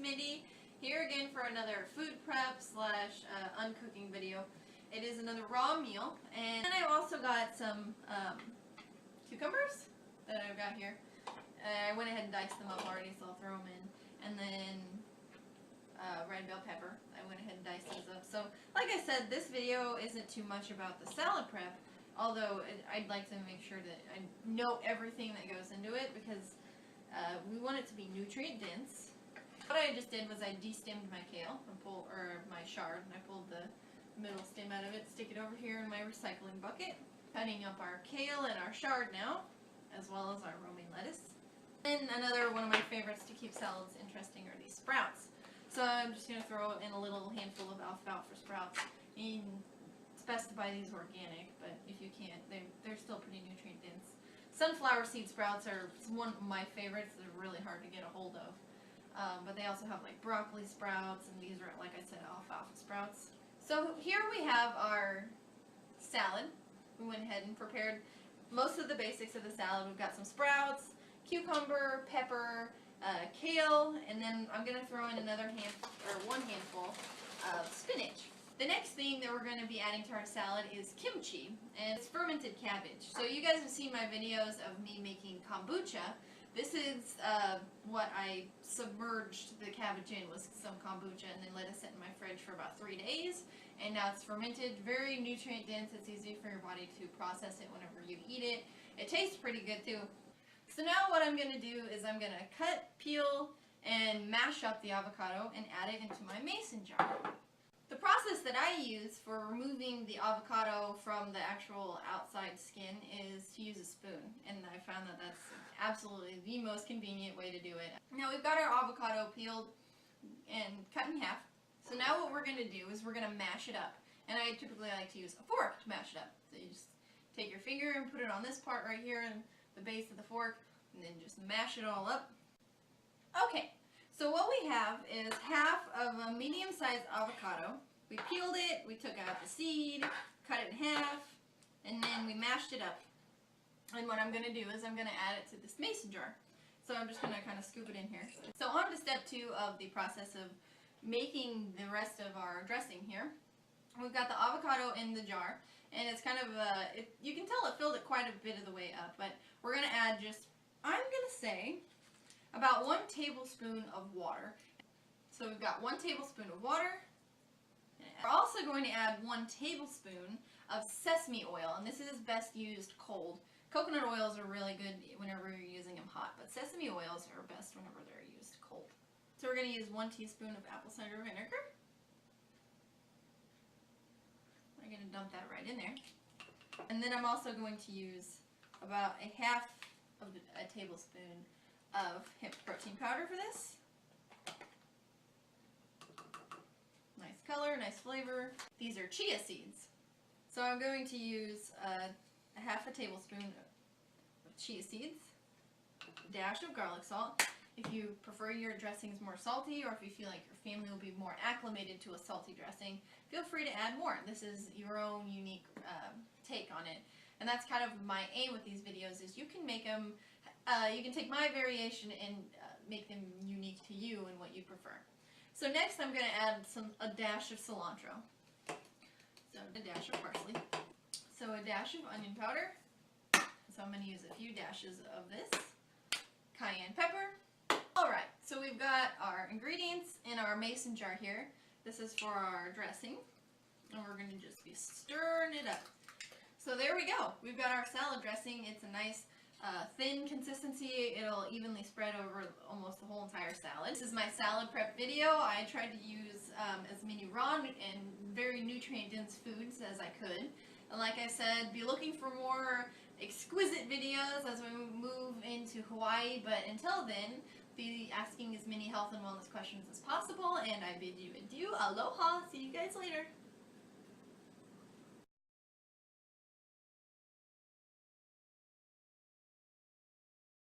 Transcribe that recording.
Smitty, here again for another food prep slash uncooking video. It is another raw meal, and then I've also got some cucumbers that I've got here. I went ahead and diced them up already, so I'll throw them in. And then red bell pepper. I went ahead and diced these up. So, like I said, this video isn't too much about the salad prep, although I'd like to make sure that I know everything that goes into it, because we want it to be nutrient dense. What I just did was I de-stemmed my kale, my chard, and I pulled the middle stem out of it, stick it over here in my recycling bucket. Cutting up our kale and our chard now, as well as our romaine lettuce. And another one of my favorites to keep salads interesting are these sprouts. So I'm just going to throw in a little handful of alfalfa sprouts. And it's best to buy these organic, but if you can't, they're still pretty nutrient dense. Sunflower seed sprouts are one of my favorites. They're really hard to get a hold of. But they also have like broccoli sprouts, and these are, like I said, alfalfa sprouts. So here we have our salad. We went ahead and prepared most of the basics of the salad. We've got some sprouts, cucumber, pepper, kale, and then I'm going to throw in one handful of spinach. The next thing that we're going to be adding to our salad is kimchi, and it's fermented cabbage. So you guys have seen my videos of me making kombucha. This is what I submerged the cabbage in, was some kombucha, and then let it sit in my fridge for about 3 days. And now it's fermented, very nutrient dense. It's easy for your body to process it whenever you eat it. It tastes pretty good too. So now what I'm going to do is I'm going to cut, peel, and mash up the avocado and add it into my mason jar. The process that I use for removing the avocado from the actual outside skin is to use a spoon, and I found that that's absolutely the most convenient way to do it. Now we've got our avocado peeled and cut in half. So now what we're going to do is we're going to mash it up, and I typically like to use a fork to mash it up. So you just take your finger and put it on this part right here in the base of the fork, and then just mash it all up. Okay. So what we have is half of a medium-sized avocado. We peeled it, we took out the seed, cut it in half, and then we mashed it up. And what I'm going to do is I'm going to add it to this mason jar. So I'm just going to kind of scoop it in here. So on to step 2 of the process of making the rest of our dressing here. We've got the avocado in the jar, and it's kind of, you can tell it filled it quite a bit of the way up, but we're going to add just, I'm going to say, about 1 tablespoon of water. So we've got 1 tablespoon of water. We're also going to add 1 tablespoon of sesame oil, and this is best used cold. Coconut oils are really good whenever you're using them hot, but sesame oils are best whenever they're used cold. So we're going to use 1 teaspoon of apple cider vinegar. I'm going to dump that right in there. And then I'm also going to use about a half of a tablespoon of hemp protein powder for this. Nice color, nice flavor. These are chia seeds. So I'm going to use a half a tablespoon of chia seeds, a dash of garlic salt. If you prefer your dressings more salty, or if you feel like your family will be more acclimated to a salty dressing, feel free to add more. This is your own unique take on it. And that's kind of my aim with these videos, is you can make them, you can take my variation and make them unique to you and what you prefer. So next I'm going to add a dash of cilantro. So a dash of parsley. So a dash of onion powder. So I'm going to use a few dashes of this. Cayenne pepper. Alright, so we've got our ingredients in our mason jar here. This is for our dressing. And we're going to just be stirring it up. So there we go. We've got our salad dressing. It's a nice thin consistency. It'll evenly spread over almost the whole entire salad. This is my salad prep video. I tried to use as many raw and very nutrient-dense foods as I could. And like I said, be looking for more exquisite videos as we move into Hawaii. But until then, be asking as many health and wellness questions as possible. And I bid you adieu. Aloha. See you guys later.